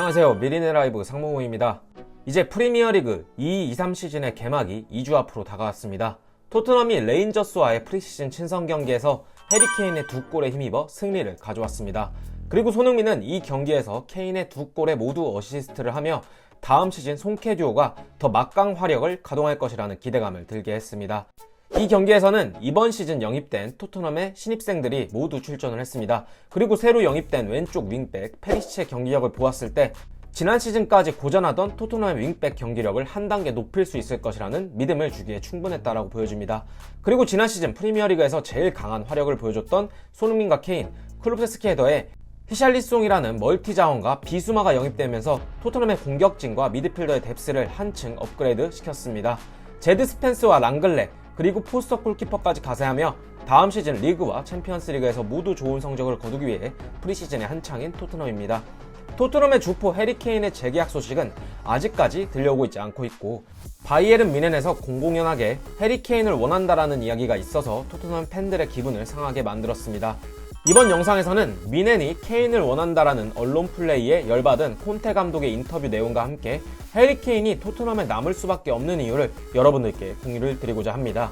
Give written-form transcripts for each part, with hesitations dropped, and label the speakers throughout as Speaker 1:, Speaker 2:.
Speaker 1: 안녕하세요. 미리네 라이브 상무호입니다. 이제 프리미어리그 2-2-3 시즌의 개막이 2주 앞으로 다가왔습니다. 토트넘이 레인저스와의 프리시즌 친선 경기에서 해리케인의 2골에 힘입어 승리를 가져왔습니다. 그리고 손흥민은 이 경기에서 케인의 2골에 모두 어시스트를 하며 다음 시즌 송케 듀오가 더 막강 화력을 가동할 것이라는 기대감을 들게 했습니다. 이 경기에서는 이번 시즌 영입된 토트넘의 신입생들이 모두 출전을 했습니다. 그리고 새로 영입된 왼쪽 윙백 페리시치의 경기력을 보았을 때 지난 시즌까지 고전하던 토트넘의 윙백 경기력을 한 단계 높일 수 있을 것이라는 믿음을 주기에 충분했다라고 보여집니다. 그리고 지난 시즌 프리미어리그에서 제일 강한 화력을 보여줬던 손흥민과 케인, 클루세스키에 더해 히샬리송이라는 멀티 자원과 비수마가 영입되면서 토트넘의 공격진과 미드필더의 뎁스를 한층 업그레이드 시켰습니다. 제드 스펜스와 랑글레 그리고 포스터 골키퍼까지 가세하며 다음 시즌 리그와 챔피언스 리그에서 모두 좋은 성적을 거두기 위해 프리시즌의 한창인 토트넘입니다. 토트넘의 주포 해리케인의 재계약 소식은 아직까지 들려오고 있지 않고 있고 바이에른 뮌헨에서 공공연하게 해리케인을 원한다라는 이야기가 있어서 토트넘 팬들의 기분을 상하게 만들었습니다. 이번 영상에서는 뮌헨이 케인을 원한다라는 언론 플레이에 열받은 콘테 감독의 인터뷰 내용과 함께 해리케인이 토트넘에 남을 수밖에 없는 이유를 여러분들께 공유를 드리고자 합니다.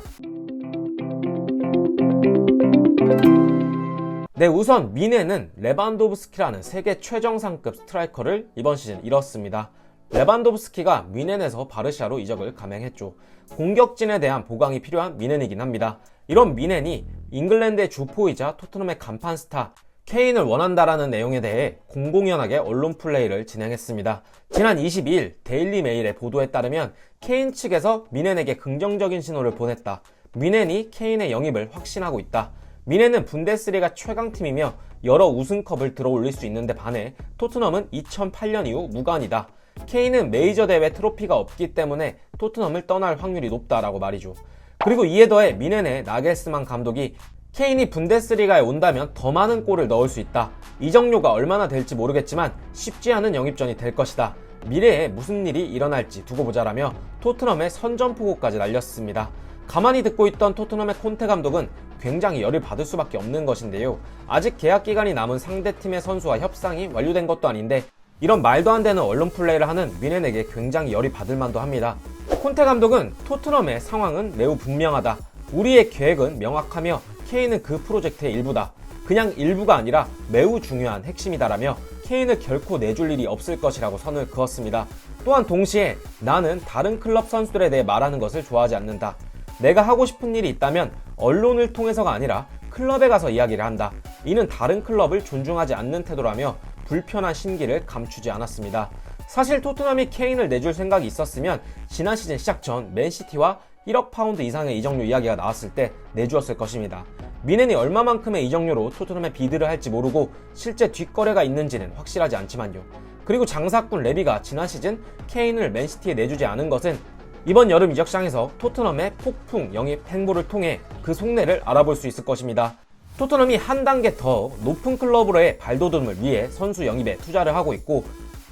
Speaker 1: 네, 우선 뮌헨은 레반도브스키라는 세계 최정상급 스트라이커를 이번 시즌 잃었습니다. 레반도브스키가 뮌헨에서 바르샤로 이적을 감행했죠. 공격진에 대한 보강이 필요한 뮌헨이긴 합니다. 이런 뮌헨이 잉글랜드의 주포이자 토트넘의 간판 스타 케인을 원한다라는 내용에 대해 공공연하게 언론 플레이를 진행했습니다. 지난 22일 데일리 메일의 보도에 따르면 케인 측에서 뮌헨에게 긍정적인 신호를 보냈다. 뮌헨이 케인의 영입을 확신하고 있다. 뮌헨은 분데스리가 최강팀이며 여러 우승컵을 들어올릴 수 있는데 반해 토트넘은 2008년 이후 무관이다. 케인은 메이저 대회 트로피가 없기 때문에 토트넘을 떠날 확률이 높다라고 말이죠. 그리고 이에 더해 뮌헨의 나겔스만 감독이 케인이 분데스리가에 온다면 더 많은 골을 넣을 수 있다. 이적료가 얼마나 될지 모르겠지만 쉽지 않은 영입전이 될 것이다. 미래에 무슨 일이 일어날지 두고 보자라며 토트넘의 선전포고까지 날렸습니다. 가만히 듣고 있던 토트넘의 콘테 감독은 굉장히 열을 받을 수밖에 없는 것인데요. 아직 계약 기간이 남은 상대팀의 선수와 협상이 완료된 것도 아닌데 이런 말도 안 되는 언론 플레이를 하는 뮌헨에게 굉장히 열이 받을 만도 합니다. 콘테 감독은 토트넘의 상황은 매우 분명하다. 우리의 계획은 명확하며 케인은 그 프로젝트의 일부다. 그냥 일부가 아니라 매우 중요한 핵심이다라며 케인을 결코 내줄 일이 없을 것이라고 선을 그었습니다. 또한 동시에 나는 다른 클럽 선수들에 대해 말하는 것을 좋아하지 않는다. 내가 하고 싶은 일이 있다면 언론을 통해서가 아니라 클럽에 가서 이야기를 한다. 이는 다른 클럽을 존중하지 않는 태도라며 불편한 심기를 감추지 않았습니다. 사실 토트넘이 케인을 내줄 생각이 있었으면 지난 시즌 시작 전 맨시티와 1억 파운드 이상의 이적료 이야기가 나왔을 때 내주었을 것입니다. 뮌헨이 얼마만큼의 이적료로 토트넘에 비드를 할지 모르고 실제 뒷거래가 있는지는 확실하지 않지만요. 그리고 장사꾼 레비가 지난 시즌 케인을 맨시티에 내주지 않은 것은 이번 여름 이적 시장에서 토트넘의 폭풍 영입 행보를 통해 그 속내를 알아볼 수 있을 것입니다. 토트넘이 한 단계 더 높은 클럽으로의 발돋움을 위해 선수 영입에 투자를 하고 있고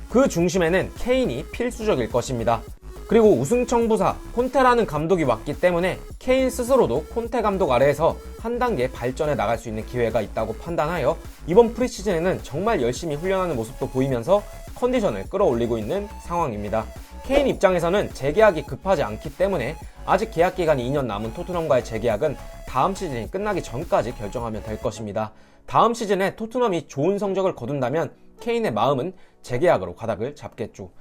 Speaker 1: 그 중심에는 케인이 필수적일 것입니다. 그리고 우승 청부사 콘테라는 감독이 왔기 때문에 케인 스스로도 콘테 감독 아래에서 한 단계 발전해 나갈 수 있는 기회가 있다고 판단하여 이번 프리시즌에는 정말 열심히 훈련하는 모습도 보이면서 컨디션을 끌어올리고 있는 상황입니다. 케인 입장에서는 재계약이 급하지 않기 때문에 아직 계약 기간이 2년 남은 토트넘과의 재계약은 다음 시즌이 끝나기 전까지 결정하면 될 것입니다. 다음 시즌에 토트넘이 좋은 성적을 거둔다면 케인의 마음은 재계약으로 가닥을 잡겠죠.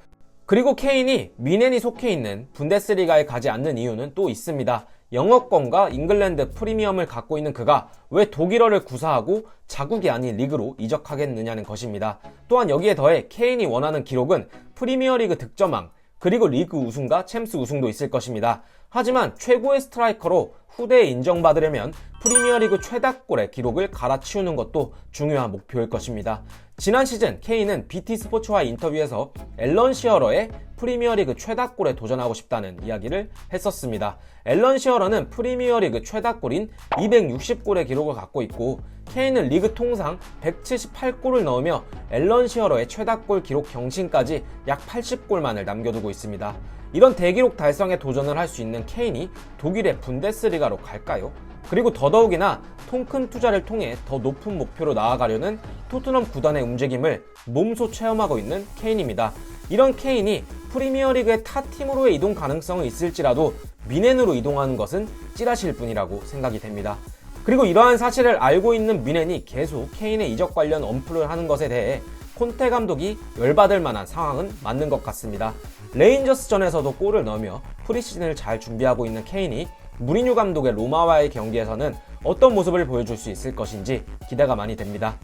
Speaker 1: 그리고 케인이 뮌헨이 속해 있는 분데스리가에 가지 않는 이유는 또 있습니다. 영어권과 잉글랜드 프리미엄을 갖고 있는 그가 왜 독일어를 구사하고 자국이 아닌 리그로 이적하겠느냐는 것입니다. 또한 여기에 더해 케인이 원하는 기록은 프리미어리그 득점왕 그리고 리그 우승과 챔스 우승도 있을 것입니다. 하지만 최고의 스트라이커로 후대에 인정받으려면 프리미어리그 최다골의 기록을 갈아치우는 것도 중요한 목표일 것입니다. 지난 시즌 케인은 BT 스포츠와의 인터뷰에서 앨런 시어러의 프리미어리그 최다골에 도전하고 싶다는 이야기를 했었습니다. 앨런 시어러는 프리미어리그 최다골인 260골의 기록을 갖고 있고 케인은 리그 통상 178골을 넣으며 앨런 시어러의 최다골 기록 경신까지 약 80골만을 남겨두고 있습니다. 이런 대기록 달성에 도전을 할 수 있는 케인이 독일의 분데스리가로 갈까요? 그리고 더더욱이나 통 큰 투자를 통해 더 높은 목표로 나아가려는 토트넘 구단의 움직임을 몸소 체험하고 있는 케인입니다. 이런 케인이 프리미어리그의 타 팀으로의 이동 가능성은 있을지라도 미넨으로 이동하는 것은 찌라시일 뿐이라고 생각이 됩니다. 그리고 이러한 사실을 알고 있는 미넨이 계속 케인의 이적 관련 언플을 하는 것에 대해 콘테 감독이 열받을 만한 상황은 맞는 것 같습니다. 레인저스전에서도 골을 넣으며 프리시즌을 잘 준비하고 있는 케인이 무리뉴 감독의 로마와의 경기에서는 어떤 모습을 보여줄 수 있을 것인지 기대가 많이 됩니다.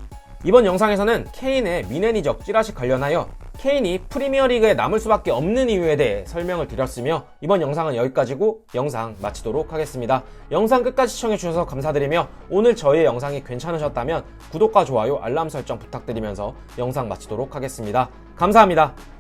Speaker 1: 이번 영상에서는 케인의 미넨 이적 찌라시 관련하여 케인이 프리미어리그에 남을 수밖에 없는 이유에 대해 설명을 드렸으며 이번 영상은 여기까지고 영상 마치도록 하겠습니다. 영상 끝까지 시청해주셔서 감사드리며 오늘 저희의 영상이 괜찮으셨다면 구독과 좋아요, 알람 설정 부탁드리면서 영상 마치도록 하겠습니다. 감사합니다.